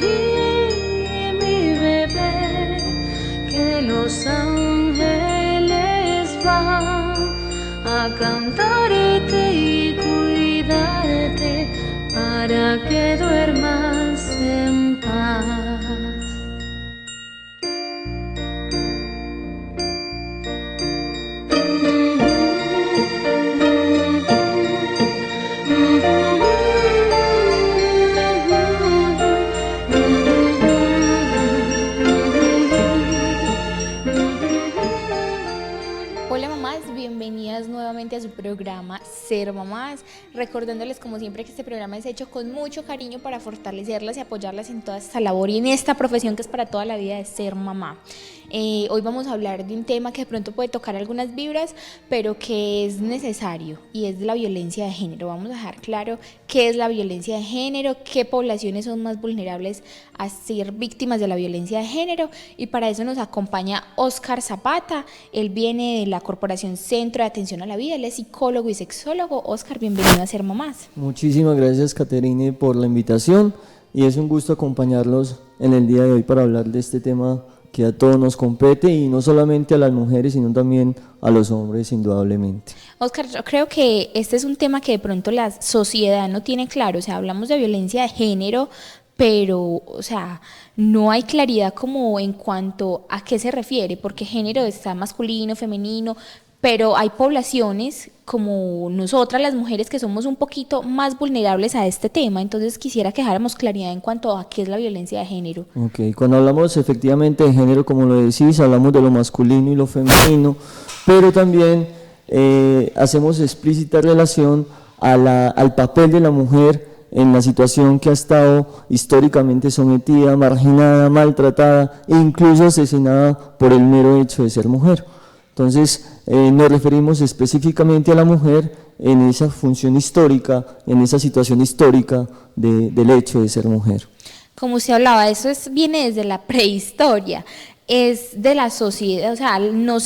mi bebé, que los ángeles van a cantarte y cuidarte para que duermas en paz. Hola mamás, bienvenidas nuevamente a su programa Ser Mamás, recordándoles como siempre que este programa es hecho con mucho cariño para fortalecerlas y apoyarlas en toda esta labor y en esta profesión que es para toda la vida de ser mamá. Hoy vamos a hablar de un tema que de pronto puede tocar algunas vibras, pero que es necesario, y es la violencia de género. Vamos a dejar claro qué es la violencia de género, qué poblaciones son más vulnerables a ser víctimas de la violencia de género, y para eso nos acompaña Óscar Zapata. Él viene de la Corporación Centro de Atención a la Vida, él es psicólogo y sexólogo. Óscar, bienvenido a Ser Mamás. Muchísimas gracias, Caterine, por la invitación, y es un gusto acompañarlos en el día de hoy para hablar de este tema que a todos nos compete, y no solamente a las mujeres, sino también a los hombres, indudablemente. Óscar, yo creo que este es un tema que de pronto la sociedad no tiene claro. O sea, hablamos de violencia de género, pero, o sea, no hay claridad como en cuanto a qué se refiere, porque género está masculino, femenino, pero hay poblaciones como nosotras las mujeres que somos un poquito más vulnerables a este tema. Entonces quisiera que dejáramos claridad en cuanto a qué es la violencia de género. Ok, cuando hablamos efectivamente de género, como lo decís, hablamos de lo masculino y lo femenino, pero también hacemos explícita relación al papel de la mujer en la situación que ha estado históricamente sometida, marginada, maltratada e incluso asesinada por el mero hecho de ser mujer. Entonces, nos referimos específicamente a la mujer en esa función histórica, en esa situación histórica del hecho de ser mujer. Como usted hablaba, eso viene desde la prehistoria, es de la sociedad, o sea,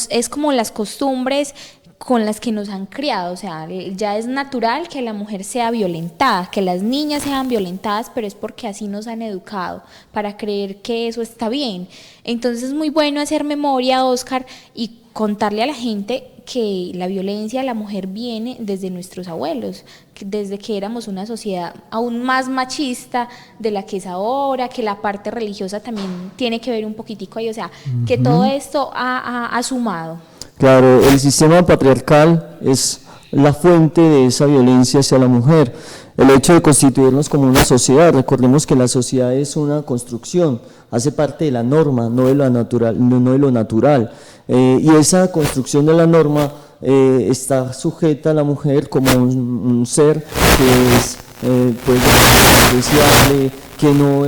es como las costumbres con las que nos han criado. O sea, ya es natural que la mujer sea violentada, que las niñas sean violentadas, pero es porque así nos han educado, para creer que eso está bien. Entonces es muy bueno hacer memoria, Óscar, y contarle a la gente que la violencia de la mujer viene desde nuestros abuelos, desde que éramos una sociedad aún más machista de la que es ahora, que la parte religiosa también tiene que ver un poquitico ahí. O sea, que todo esto ha sumado. Claro, el sistema patriarcal es la fuente de esa violencia hacia la mujer. El hecho de constituirnos como una sociedad, recordemos que la sociedad es una construcción, hace parte de la norma, no de lo natural. Y esa construcción de la norma está sujeta a la mujer como un ser que es pues deseable, que no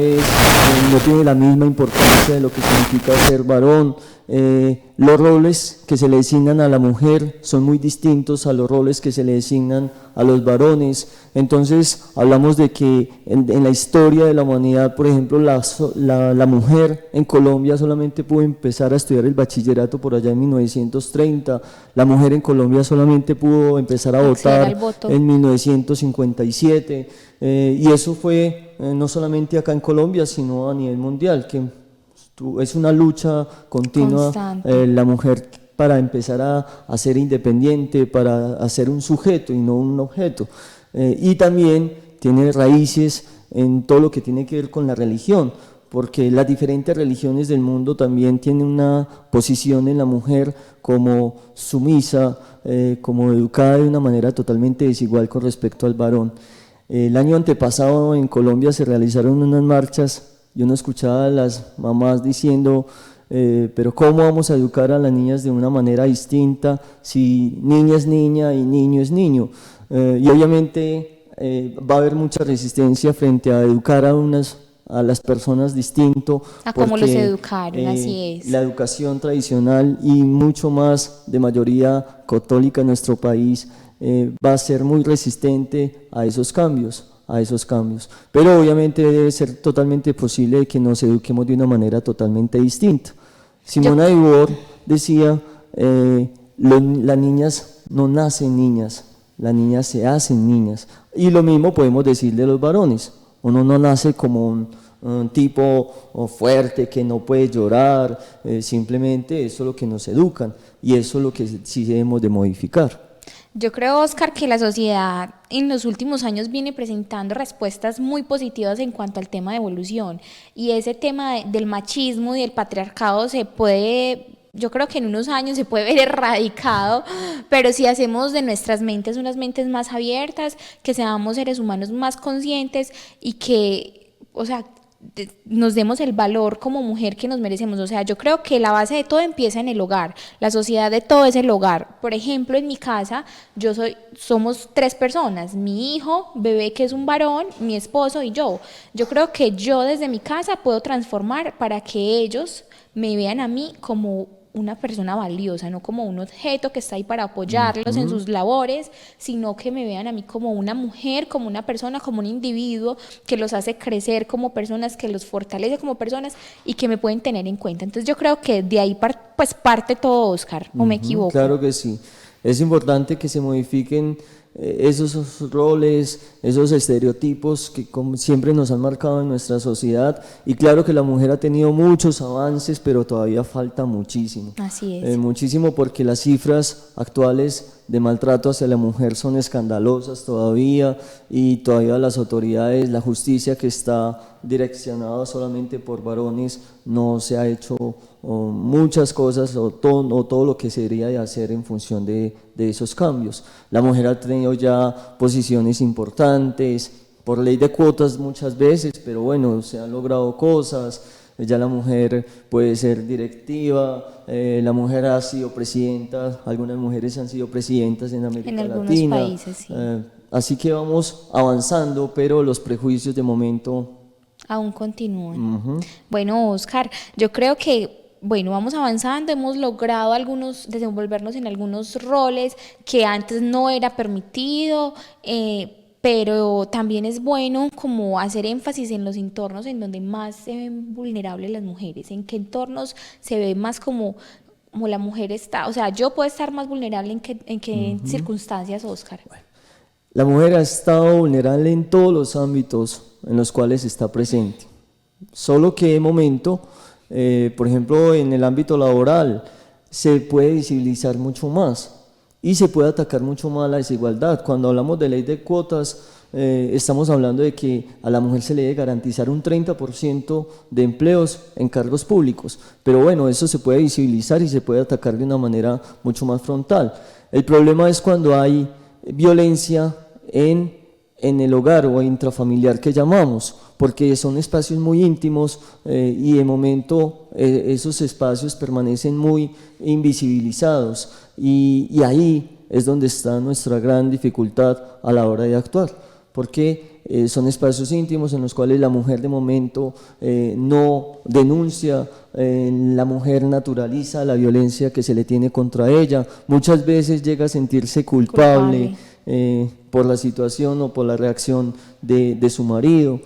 tiene la misma importancia de lo que significa ser varón. Los roles que se le asignan a la mujer son muy distintos a los roles que se le asignan a los varones. Entonces hablamos de que en la historia de la humanidad, por ejemplo, la mujer en Colombia solamente pudo empezar a estudiar el bachillerato por allá en 1930, la mujer en Colombia solamente pudo empezar a votar en 1957, y eso fue no solamente acá en Colombia, sino a nivel mundial, que es una lucha continua, la mujer, para empezar a ser independiente, para ser un sujeto y no un objeto. Y también tiene raíces en todo lo que tiene que ver con la religión, porque las diferentes religiones del mundo también tienen una posición en la mujer como sumisa, como educada de una manera totalmente desigual con respecto al varón. El año antepasado en Colombia se realizaron unas marchas. Yo no escuchaba a las mamás diciendo, pero ¿cómo vamos a educar a las niñas de una manera distinta si niña es niña y niño es niño? Y obviamente va a haber mucha resistencia frente a educar a las personas distinto. A cómo los educaron, así es. La educación tradicional y mucho más de mayoría católica en nuestro país va a ser muy resistente a esos cambios. Pero obviamente debe ser totalmente posible que nos eduquemos de una manera totalmente distinta. Simona de Beauvoir decía, las niñas no nacen niñas, las niñas se hacen niñas, y lo mismo podemos decir de los varones. Uno no nace como un tipo fuerte que no puede llorar, simplemente eso es lo que nos educan y eso es lo que sí debemos de modificar. Yo creo, Oscar, que la sociedad en los últimos años viene presentando respuestas muy positivas en cuanto al tema de evolución, y ese tema del machismo y del patriarcado se puede, yo creo que en unos años se puede ver erradicado, pero si hacemos de nuestras mentes unas mentes más abiertas, que seamos seres humanos más conscientes y que, o sea, nos demos el valor como mujer que nos merecemos. O sea, yo creo que la base de todo empieza en el hogar, la sociedad de todo es el hogar. Por ejemplo, en mi casa somos 3 personas, mi hijo, bebé que es un varón, mi esposo y yo. Yo creo que yo desde mi casa puedo transformar para que ellos me vean a mí como una persona valiosa, no como un objeto que está ahí para apoyarlos en sus labores, sino que me vean a mí como una mujer, como una persona, como un individuo que los hace crecer como personas, que los fortalece como personas y que me pueden tener en cuenta. Entonces yo creo que de ahí pues parte todo, Oscar, ¿o me equivoco? Claro que sí. Es importante que se modifiquen esos roles, esos estereotipos que como siempre nos han marcado en nuestra sociedad, y claro que la mujer ha tenido muchos avances, pero todavía falta muchísimo. Así es. Muchísimo, porque las cifras actuales de maltrato hacia la mujer son escandalosas todavía, y todavía las autoridades, la justicia que está direccionada solamente por varones, no se ha hecho muchas cosas o todo lo que se debería de hacer en función de esos cambios. La mujer ha tenido ya posiciones importantes, por ley de cuotas muchas veces, pero bueno, se han logrado cosas. Ya la mujer puede ser directiva, la mujer ha sido presidenta, algunas mujeres han sido presidentas en América Latina. En algunos países, sí. Así que vamos avanzando, pero los prejuicios de momento aún continúan. Bueno, Oscar, yo creo que vamos avanzando, hemos logrado desenvolvernos en algunos roles que antes no era permitido, pero también es bueno como hacer énfasis en los entornos en donde más se ven vulnerables las mujeres, en qué entornos se ve más como la mujer está, o sea, yo puedo estar más vulnerable en qué circunstancias, Oscar. La mujer ha estado vulnerable en todos los ámbitos en los cuales está presente, solo que de momento, por ejemplo, en el ámbito laboral se puede visibilizar mucho más y se puede atacar mucho más la desigualdad. Cuando hablamos de ley de cuotas, estamos hablando de que a la mujer se le debe garantizar un 30% de empleos en cargos públicos, pero bueno, eso se puede visibilizar y se puede atacar de una manera mucho más frontal. El problema es cuando hay violencia en el hogar o intrafamiliar que llamamos, porque son espacios muy íntimos y de momento esos espacios permanecen muy invisibilizados, y ahí es donde está nuestra gran dificultad a la hora de actuar, porque son espacios íntimos en los cuales la mujer de momento no denuncia, la mujer naturaliza la violencia que se le tiene contra ella, muchas veces llega a sentirse culpable. Por la situación o por la reacción de su marido,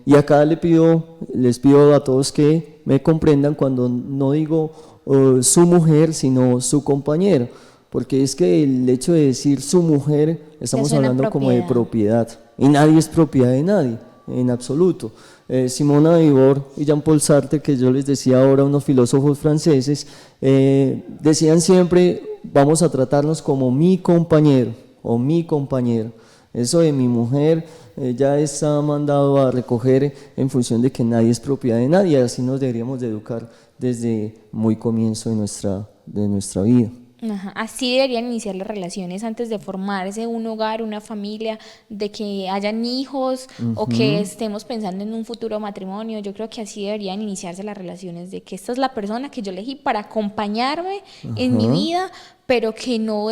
y acá les pido a todos que me comprendan cuando no digo su mujer, sino su compañero, porque es que el hecho de decir su mujer, estamos hablando como de propiedad, y nadie es propiedad de nadie, en absoluto. Simona de Beauvoir y Jean-Paul Sartre, que yo les decía ahora, unos filósofos franceses, decían siempre: vamos a tratarnos como mi compañero o mi compañero. Eso de mi mujer ya está mandado a recoger en función de que nadie es propiedad de nadie. Así nos deberíamos de educar desde muy comienzo de nuestra vida. Ajá. Así deberían iniciar las relaciones antes de formarse un hogar, una familia, de que hayan hijos o que estemos pensando en un futuro matrimonio. Yo creo que así deberían iniciarse las relaciones, de que esta es la persona que yo elegí para acompañarme en mi vida, pero que no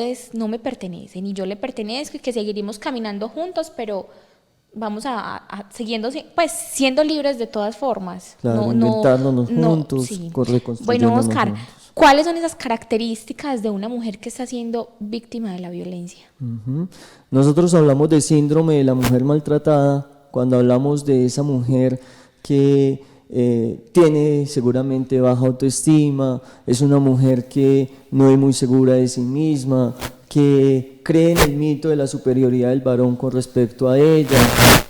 me pertenece, ni yo le pertenezco, y que seguiremos caminando juntos, pero vamos a siguiendo, pues siendo libres de todas formas. Claro, inventándonos juntos, sí. reconstruyéndonos Bueno, Oscar, juntos. ¿cuáles son esas características de una mujer que está siendo víctima de la violencia? Nosotros hablamos de síndrome de la mujer maltratada cuando hablamos de esa mujer que tiene seguramente baja autoestima, es una mujer que no es muy segura de sí misma, que cree en el mito de la superioridad del varón con respecto a ella.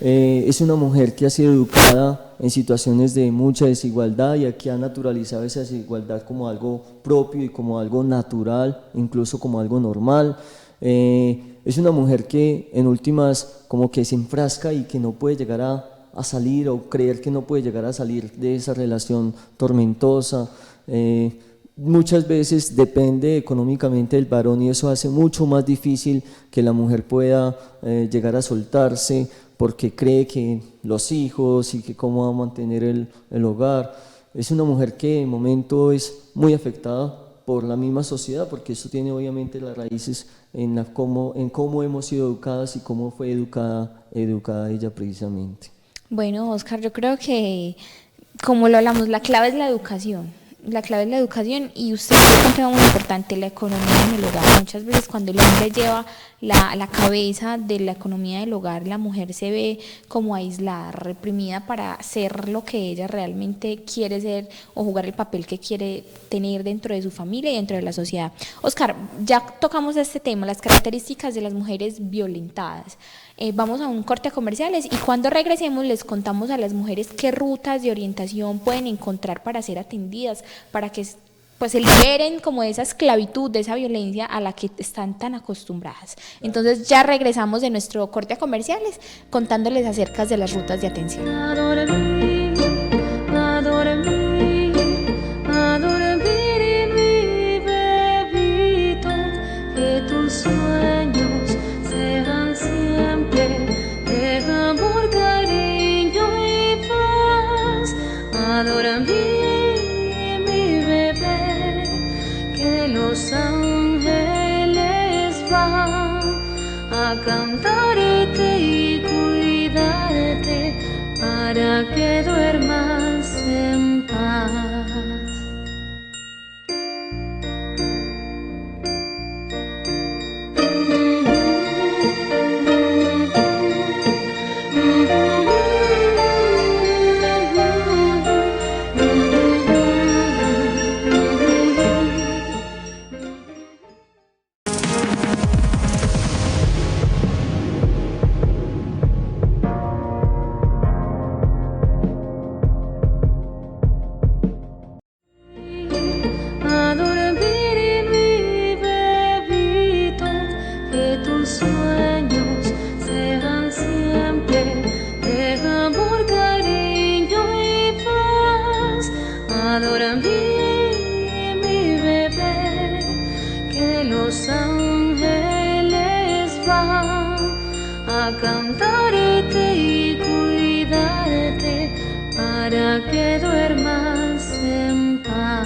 Es una mujer que ha sido educada en situaciones de mucha desigualdad y que ha naturalizado esa desigualdad como algo propio y como algo natural, incluso como algo normal. Es una mujer que en últimas como que se enfrasca y que no puede llegar a salir, o creer que no puede llegar a salir de esa relación tormentosa. Muchas veces depende económicamente del varón y eso hace mucho más difícil que la mujer pueda llegar a soltarse, porque cree que los hijos y que cómo va a mantener el hogar. Es una mujer que en momento es muy afectada por la misma sociedad, porque eso tiene obviamente las raíces en cómo hemos sido educadas y cómo fue educada ella precisamente. Bueno, Oscar, yo creo que, como lo hablamos, la clave es la educación. La clave es la educación, y usted tocó un tema muy importante, la economía en el hogar. Muchas veces cuando el hombre lleva la cabeza de la economía del hogar, la mujer se ve como aislada, reprimida para ser lo que ella realmente quiere ser o jugar el papel que quiere tener dentro de su familia y dentro de la sociedad. Oscar, ya tocamos este tema, las características de las mujeres violentadas. Vamos a un corte a comerciales y cuando regresemos les contamos a las mujeres qué rutas de orientación pueden encontrar para ser atendidas, para que pues se liberen como de esa esclavitud, de esa violencia a la que están tan acostumbradas. Entonces ya regresamos de nuestro corte a comerciales contándoles acerca de las rutas de atención. Que tus sueños sean siempre de amor, cariño y paz. Adora mi bebé, que los ángeles van a cantarte y cuidarte para que duermas en paz. Sueños sean siempre de amor, cariño y paz. Adora mi bebé, que los ángeles van a cantarte y cuidarte para que duermas en paz.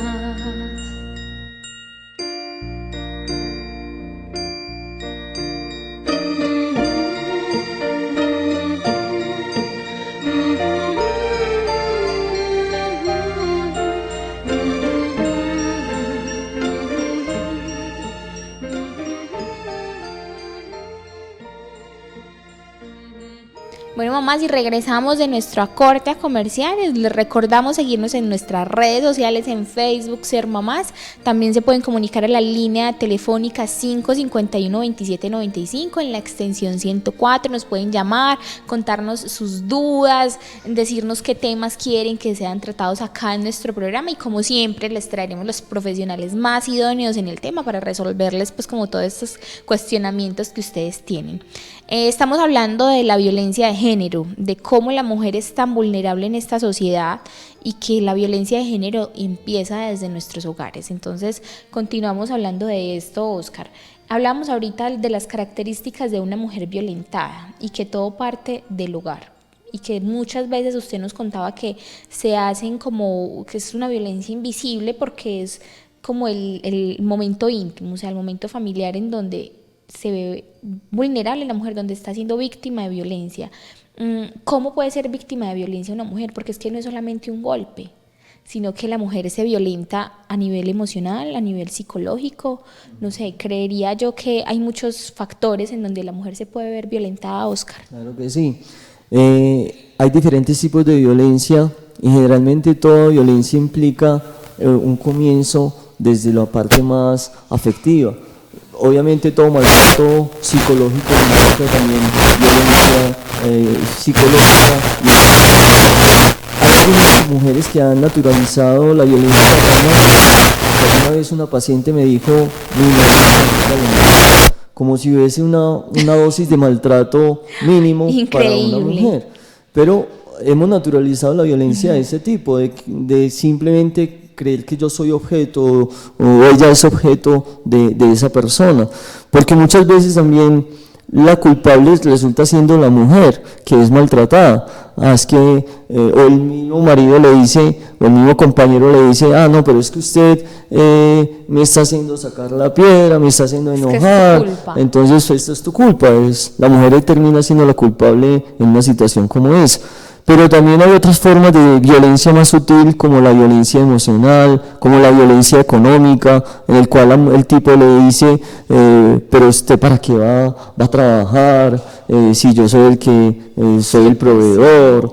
Bueno, mamás, y regresamos de nuestro corte a comerciales. Les recordamos seguirnos en nuestras redes sociales, en Facebook, Ser Mamás. También se pueden comunicar a la línea telefónica 551-2795 en la extensión 104. Nos pueden llamar, contarnos sus dudas, decirnos qué temas quieren que sean tratados acá en nuestro programa, y como siempre les traeremos los profesionales más idóneos en el tema para resolverles pues como todos estos cuestionamientos que ustedes tienen. Estamos hablando de la violencia de género, de cómo la mujer es tan vulnerable en esta sociedad y que la violencia de género empieza desde nuestros hogares. Entonces, continuamos hablando de esto, Oscar. Hablamos ahorita de las características de una mujer violentada y que todo parte del hogar. Y que muchas veces usted nos contaba que se hacen como que es una violencia invisible porque es como el momento íntimo, o sea, el momento familiar en donde se ve vulnerable la mujer, donde está siendo víctima de violencia. ¿Cómo puede ser víctima de violencia una mujer? Porque es que no es solamente un golpe, sino que la mujer se violenta a nivel emocional, a nivel psicológico. No sé, creería yo que hay muchos factores en donde la mujer se puede ver violentada, Oscar. Claro que sí. Hay diferentes tipos de violencia y generalmente toda violencia implica un comienzo desde la parte más afectiva. obviamente todo maltrato psicológico implica también violencia psicológica. Hay algunas mujeres que han naturalizado la violencia paternal. Una vez una paciente me dijo, como si hubiese una dosis de maltrato mínimo para una mujer. Pero hemos naturalizado la violencia de ese tipo, de simplemente creer que yo soy objeto o ella es objeto de esa persona. Porque muchas veces también la culpable resulta siendo la mujer que es maltratada. Es que o el mismo marido le dice, o el mismo compañero le dice, no, pero es que usted me está haciendo sacar la piedra, me está haciendo enojar, entonces esto es tu culpa. La mujer termina siendo la culpable en una situación como esa. Pero también hay otras formas de violencia más sutil, como la violencia emocional, como la violencia económica, en el cual el tipo le dice, pero usted para qué va a trabajar, si yo soy el que soy el proveedor,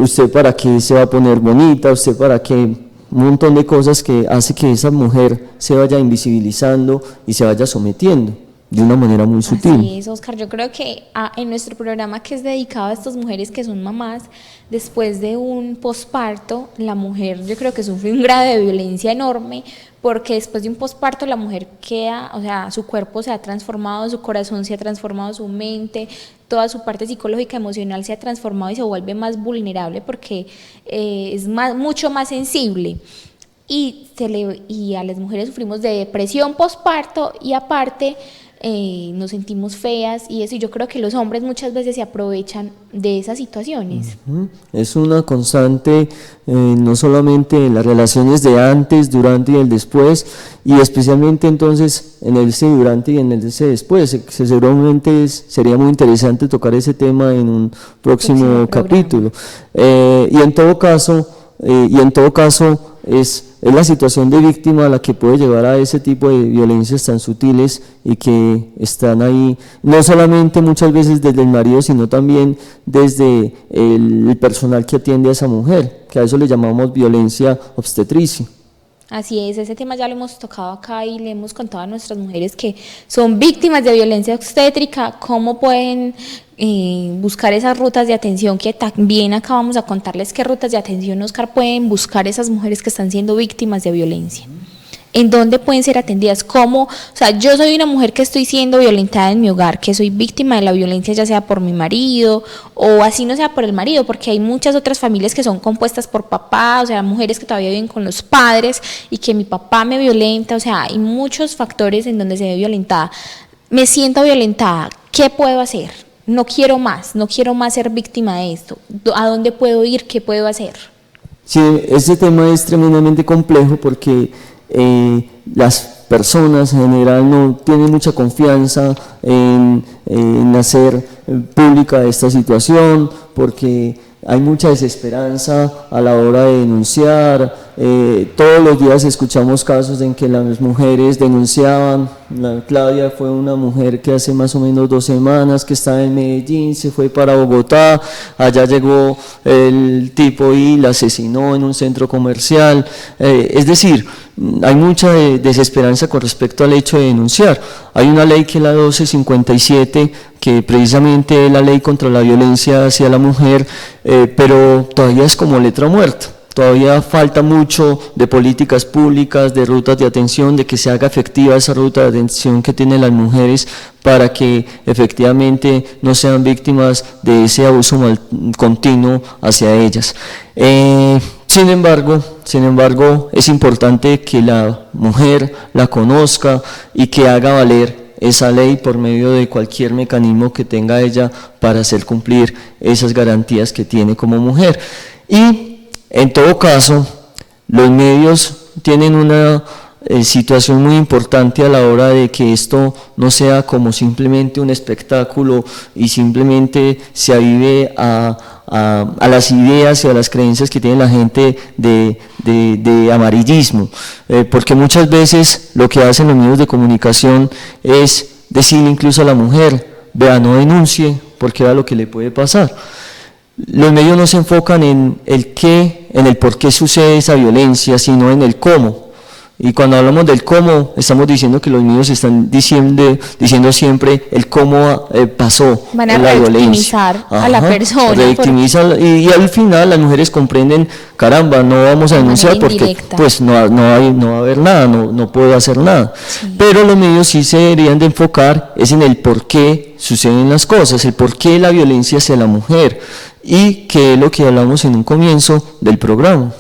usted para qué se va a poner bonita, usted para qué, un montón de cosas que hace que esa mujer se vaya invisibilizando y se vaya sometiendo de una manera muy sutil. Así es, Oscar. Yo creo que en nuestro programa, que es dedicado a estas mujeres que son mamás, después de un posparto, la mujer yo creo que sufre un grado de violencia enorme, porque después de un posparto la mujer queda, o sea, su cuerpo se ha transformado, su corazón se ha transformado, su mente, toda su parte psicológica, emocional se ha transformado y se vuelve más vulnerable porque es mucho más sensible. Y a las mujeres sufrimos de depresión posparto y aparte nos sentimos feas y eso, y yo creo que los hombres muchas veces se aprovechan de esas situaciones. Es una constante, no solamente en las relaciones de antes, durante y el después, y especialmente entonces en ese durante y en ese después. Seguramente sería muy interesante tocar ese tema en un próximo capítulo. Y en todo caso es la situación de víctima la que puede llevar a ese tipo de violencias tan sutiles y que están ahí, no solamente muchas veces desde el marido, sino también desde el personal que atiende a esa mujer, que a eso le llamamos violencia obstetricia. Así es, ese tema ya lo hemos tocado acá y le hemos contado a nuestras mujeres que son víctimas de violencia obstétrica, cómo pueden buscar esas rutas de atención, que también acá vamos a contarles qué rutas de atención, Oscar, pueden buscar esas mujeres que están siendo víctimas de violencia. ¿En dónde pueden ser atendidas? ¿Cómo? O sea, yo soy una mujer que estoy siendo violentada en mi hogar, que soy víctima de la violencia, ya sea por mi marido o así no sea por el marido, porque hay muchas otras familias que son compuestas por papá, o sea, mujeres que todavía viven con los padres y que mi papá me violenta, o sea, hay muchos factores en donde se ve violentada. Me siento violentada, ¿qué puedo hacer? No quiero más ser víctima de esto. ¿A dónde puedo ir? ¿Qué puedo hacer? Sí, ese tema es tremendamente complejo porque las personas en general no tienen mucha confianza en hacer pública esta situación, porque hay mucha desesperanza a la hora de denunciar. Todos los días escuchamos casos en que las mujeres denunciaban. Claudia fue una mujer que hace más o menos 2 semanas que estaba en Medellín, se fue para Bogotá, allá llegó el tipo y la asesinó en un centro comercial. Es decir, hay mucha desesperanza con respecto al hecho de denunciar. Hay una ley que es la 1257, que precisamente es la ley contra la violencia hacia la mujer, pero todavía es como letra muerta. Todavía falta mucho de políticas públicas, de rutas de atención, de que se haga efectiva esa ruta de atención que tienen las mujeres para que efectivamente no sean víctimas de ese abuso continuo hacia ellas. Sin embargo, es importante que la mujer la conozca y que haga valer esa ley por medio de cualquier mecanismo que tenga ella para hacer cumplir esas garantías que tiene como mujer. Y en todo caso, los medios tienen una situación muy importante a la hora de que esto no sea como simplemente un espectáculo y simplemente se avive a las ideas y a las creencias que tiene la gente de amarillismo, porque muchas veces lo que hacen los medios de comunicación es decirle incluso a la mujer, vea, no denuncie porque vea lo que le puede pasar. Los medios no se enfocan en el qué, en el por qué sucede esa violencia, sino en el cómo. Y cuando hablamos del cómo, estamos diciendo que los niños están diciendo siempre el cómo pasó Van a la violencia. revictimizar a la persona. Revictimizan, y al final las mujeres comprenden, caramba, no vamos a De denunciar manera porque indirecta. pues no va a haber nada, no puedo hacer nada. Sí. Pero los medios sí se deberían de enfocar es en el por qué suceden las cosas, el por qué la violencia hacia la mujer, y que es lo que hablamos en un comienzo del programa.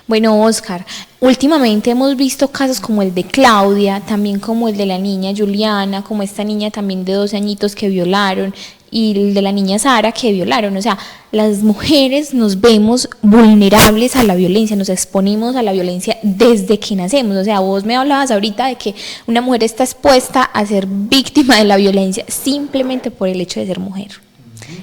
Bueno, Oscar, últimamente hemos visto casos como el de Claudia, también como el de la niña Juliana, como esta niña también de 12 añitos que violaron, y el de la niña Sara que violaron. O sea, las mujeres nos vemos vulnerables a la violencia, nos exponemos a la violencia desde que nacemos. O sea, vos me hablabas ahorita de que una mujer está expuesta a ser víctima de la violencia simplemente por el hecho de ser mujer.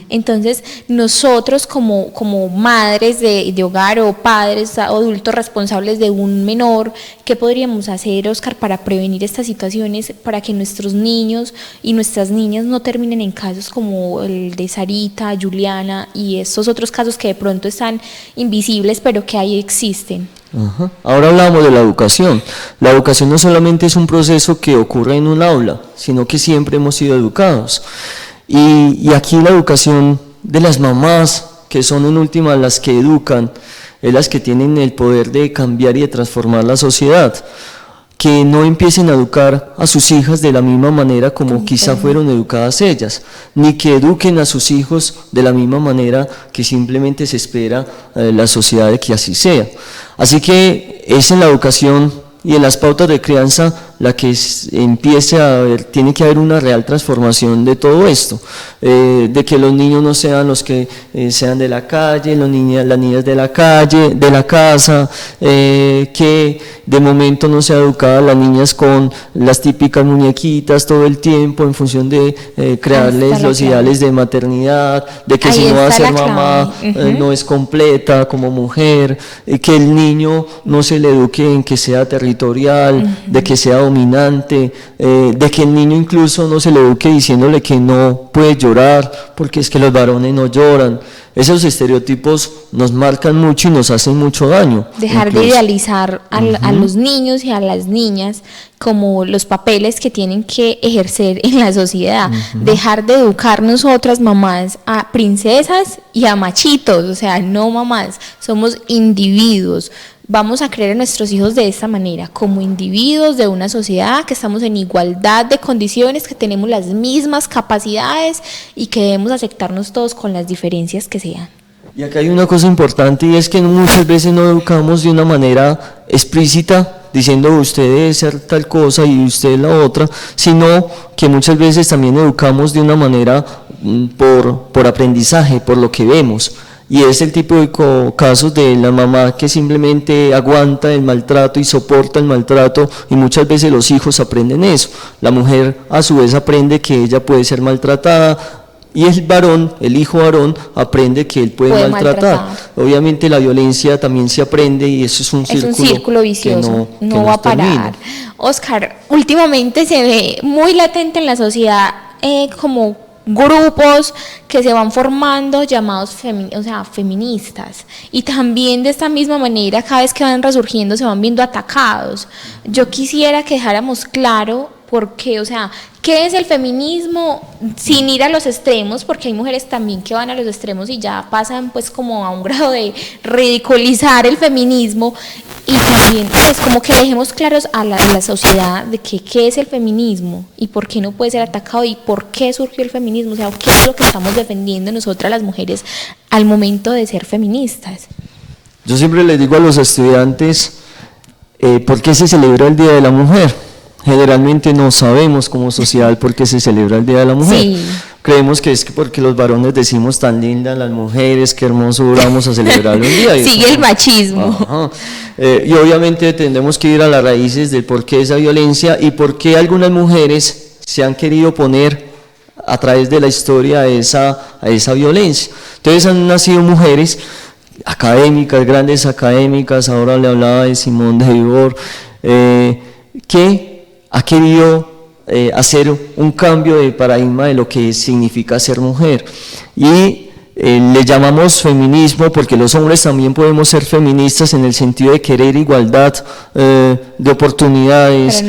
Entonces, nosotros como madres de hogar o padres, adultos responsables de un menor, ¿qué podríamos hacer, Oscar, para prevenir estas situaciones, para que nuestros niños y nuestras niñas no terminen en casos como el de Sarita, Juliana y estos otros casos que de pronto están invisibles, pero que ahí existen? Ajá. Ahora hablamos de la educación. La educación no solamente es un proceso que ocurre en un aula, sino que siempre hemos sido educados. Y aquí la educación de las mamás, que son en última las que educan, es las que tienen el poder de cambiar y de transformar la sociedad. Que no empiecen a educar a sus hijas de la misma manera como quizá fueron educadas ellas, ni que eduquen a sus hijos de la misma manera que simplemente se espera la sociedad de que así sea. Así que es en la educación y en las pautas de crianza la que empiece a haber, tiene que haber una real transformación de todo esto, de que los niños no sean los que sean de la calle, las niñas de la calle, de la casa, que de momento no sea educada a las niñas con las típicas muñequitas todo el tiempo en función de crearles los ideales de maternidad, de que si no va a ser mamá no es completa como mujer, que el niño no se le eduque en que sea territorial, de que sea dominante, de que el niño incluso no se le eduque diciéndole que no puede llorar porque es que los varones no lloran. Esos estereotipos nos marcan mucho y nos hacen mucho daño. Dejar de idealizar a los niños y a las niñas como los papeles que tienen que ejercer en la sociedad. Dejar de educar nosotras mamás a princesas y a machitos, o sea, no mamás, somos individuos. Vamos a creer en nuestros hijos de esta manera, como individuos de una sociedad, que estamos en igualdad de condiciones, que tenemos las mismas capacidades y que debemos aceptarnos todos con las diferencias que sean. Y acá hay una cosa importante, y es que muchas veces no educamos de una manera explícita, diciendo usted debe ser tal cosa y usted la otra, sino que muchas veces también educamos de una manera por aprendizaje, por lo que vemos. Y es el tipo de casos de la mamá que simplemente aguanta el maltrato y soporta el maltrato, y muchas veces los hijos aprenden eso. La mujer a su vez aprende que ella puede ser maltratada, y el varón, el hijo varón, aprende que él puede maltratar. Obviamente la violencia también se aprende, y eso es un círculo vicioso, no va a parar. Oscar, últimamente se ve muy latente en la sociedad como grupos que se van formando llamados feministas, y también de esta misma manera cada vez que van resurgiendo se van viendo atacados. Yo quisiera que dejáramos claro por qué, o sea, ¿qué es el feminismo sin ir a los extremos? Porque hay mujeres también que van a los extremos y ya pasan pues como a un grado de ridiculizar el feminismo, y también pues como que dejemos claros a la sociedad de que qué es el feminismo y por qué no puede ser atacado y por qué surgió el feminismo, o sea, qué es lo que estamos defendiendo nosotras las mujeres al momento de ser feministas. Yo siempre les digo a los estudiantes, ¿por qué se celebra el Día de la Mujer? Generalmente no sabemos como sociedad por qué se celebra el Día de la Mujer. Sí. Creemos que es porque los varones decimos tan lindas las mujeres, qué hermoso vamos a celebrar un día. Sigue el machismo. Y obviamente tendremos que ir a las raíces del por qué esa violencia y por qué algunas mujeres se han querido poner a través de la historia a esa violencia. Entonces han nacido mujeres académicas, grandes académicas, ahora le hablaba de Simone de Beauvoir, que ha querido hacer un cambio de paradigma de lo que significa ser mujer, y le llamamos feminismo porque los hombres también podemos ser feministas en el sentido de querer igualdad de oportunidades,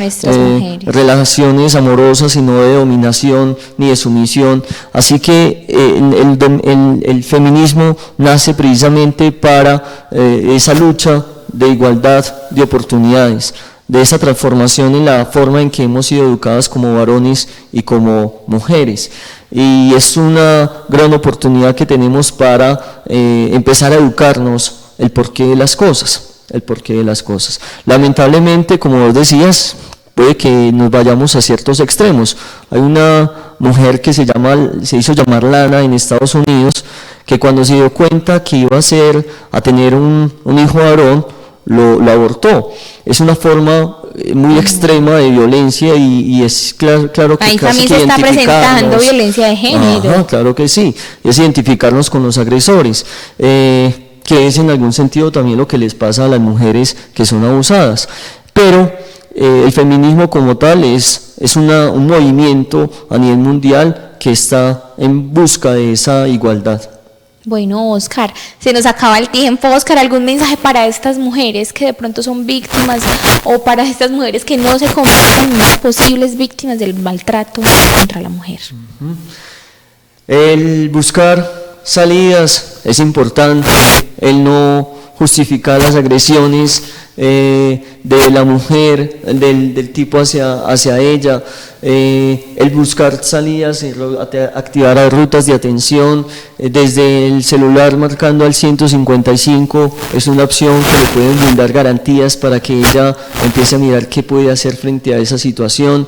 relaciones amorosas y no de dominación ni de sumisión. Así que el feminismo nace precisamente para esa lucha de igualdad de oportunidades, de esa transformación en la forma en que hemos sido educadas como varones y como mujeres. Y es una gran oportunidad que tenemos para empezar a educarnos el porqué de las cosas, Lamentablemente, como vos decías, puede que nos vayamos a ciertos extremos. Hay una mujer que se hizo llamar Lana en Estados Unidos, que cuando se dio cuenta que iba a tener un hijo varón, lo abortó. Es una forma muy extrema de violencia y es claro que ahí casi también que se está presentando violencia de género. Ajá, claro que sí, es identificarnos con los agresores, que es en algún sentido también lo que les pasa a las mujeres que son abusadas. Pero el feminismo como tal es un movimiento a nivel mundial que está en busca de esa igualdad. Bueno, Oscar, se nos acaba el tiempo. Oscar, ¿algún mensaje para estas mujeres que de pronto son víctimas o para estas mujeres que no se convierten en unas posibles víctimas del maltrato contra la mujer? El buscar salidas es importante, el no justificar las agresiones de la mujer, del tipo hacia ella, el buscar salidas, activar rutas de atención, desde el celular marcando al 155 es una opción que le pueden brindar garantías para que ella empiece a mirar qué puede hacer frente a esa situación.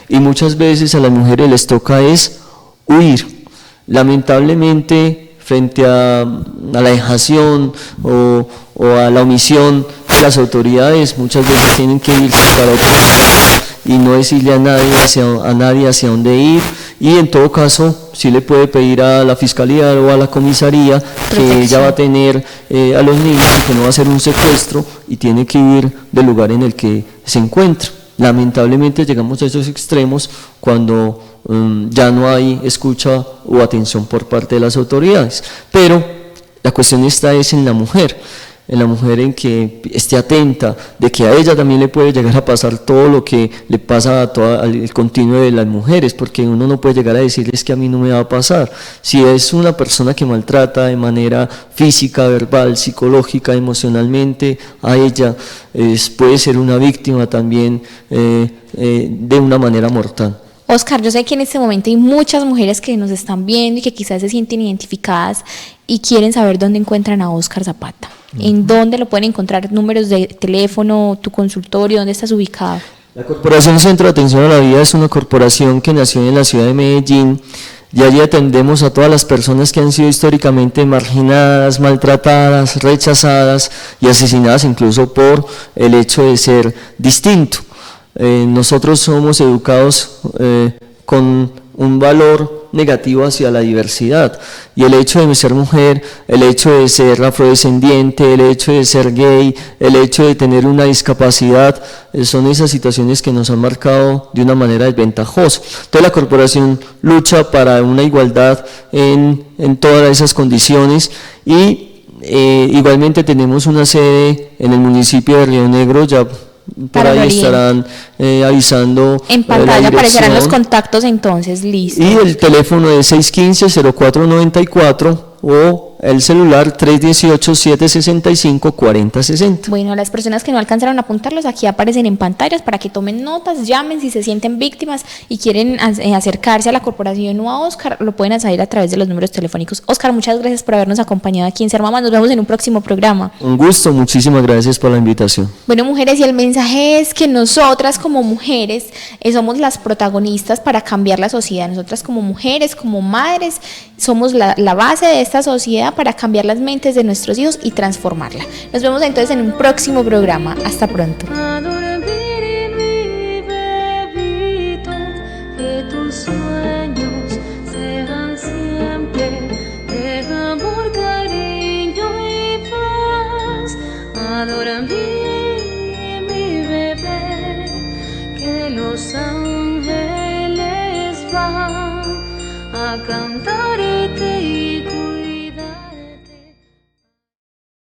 Y muchas veces a las mujeres les toca es huir, lamentablemente, frente a la dejación o a la omisión de las autoridades. Muchas veces tienen que irse para otro lado y no decirle a nadie hacia dónde ir, y en todo caso sí le puede pedir a la fiscalía o a la comisaría que ella va a tener a los niños y que no va a ser un secuestro y tiene que ir del lugar en el que se encuentra. Lamentablemente llegamos a esos extremos cuando ya no hay escucha o atención por parte de las autoridades, pero la cuestión es en la mujer en que esté atenta de que a ella también le puede llegar a pasar todo lo que le pasa a todo el continuo de las mujeres, porque uno no puede llegar a decirles que a mí no me va a pasar. Si es una persona que maltrata de manera física, verbal, psicológica, emocionalmente a ella, puede ser una víctima también de una manera mortal. Oscar, yo sé que en este momento hay muchas mujeres que nos están viendo y que quizás se sienten identificadas y quieren saber dónde encuentran a Oscar Zapata. ¿En dónde lo pueden encontrar? ¿Números de teléfono, tu consultorio? ¿Dónde estás ubicado? La Corporación Centro de Atención a la Vida es una corporación que nació en la ciudad de Medellín, y allí atendemos a todas las personas que han sido históricamente marginadas, maltratadas, rechazadas y asesinadas incluso por el hecho de ser distinto. Nosotros somos educados con un valor negativo hacia la diversidad, y el hecho de ser mujer, el hecho de ser afrodescendiente, el hecho de ser gay, el hecho de tener una discapacidad, son esas situaciones que nos han marcado de una manera desventajosa. Entonces la corporación lucha para una igualdad en todas esas condiciones, y igualmente tenemos una sede en el municipio de Río Negro. Ya por ahí estarán avisando. En pantalla aparecerán los contactos entonces, listo. Y el teléfono es 615-0494 o el celular 318-765-4060. Bueno, las personas que no alcanzaron a apuntarlos, aquí aparecen en pantallas para que tomen notas, llamen si se sienten víctimas y quieren acercarse a la corporación o a Oscar, lo pueden hacer a través de los números telefónicos. Oscar, muchas gracias por habernos acompañado aquí en Ser Mamá. Nos vemos en un próximo programa. Un gusto, muchísimas gracias por la invitación. Bueno, mujeres, y el mensaje es que nosotras como mujeres somos las protagonistas para cambiar la sociedad. Nosotras como mujeres, como madres, somos la base de esta sociedad para cambiar las mentes de nuestros hijos y transformarla. Nos vemos entonces en un próximo programa. Hasta pronto. Los ángeles van a cantar.